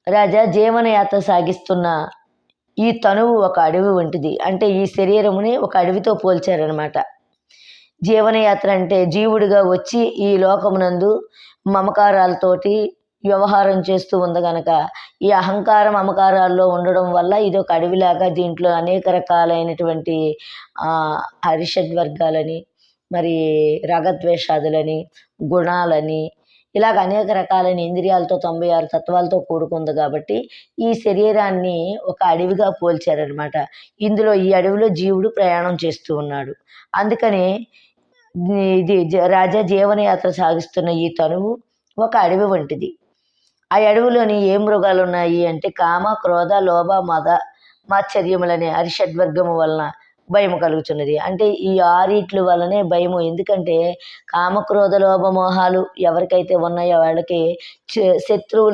రాజా జీవనయాత్ర సాగిస్తున్న ఈ తనువు ఒక అడవి వంటిది. అంటే ఈ శరీరముని ఒక అడవితో పోల్చారనమాట. జీవనయాత్ర అంటే జీవుడిగా వచ్చి ఈ లోకమునందు మమకారాలతోటి వ్యవహారం చేస్తూ ఉంది గనక ఈ అహంకార మమకారాల్లో ఉండడం వల్ల ఇదొక అడవిలాగా దీంట్లో అనేక రకాలైనటువంటి హరిషడ్వర్గాలని, మరి రాగద్వేషాదులని, గుణాలని, ఇలాగ అనేక రకాలైన ఇంద్రియాలతో 96 తత్వాలతో కూడుకుంది కాబట్టి ఈ శరీరాన్ని ఒక అడవిగా పోల్చారనమాట. ఇందులో ఈ అడవిలో జీవుడు ప్రయాణం చేస్తూ ఉన్నాడు. అందుకని ఇది రాజా జీవనయాత్ర సాగిస్తున్న ఈ తనువు ఒక అడవి వంటిది. ఆ అడవిలోని ఏ మృగాలున్నాయి అంటే కామ, క్రోధ, లోభ, మద, మాత్సర్యములనే అరిషడ్వర్గము వలన భయము కలుగుతున్నది. అంటే ఈ ఆరిట్ల వలనే భయము. ఎందుకంటే కామ, క్రోధ, లోభ, మోహాలు ఎవరికైతే ఉన్నాయో వాళ్ళకి శత్రువులు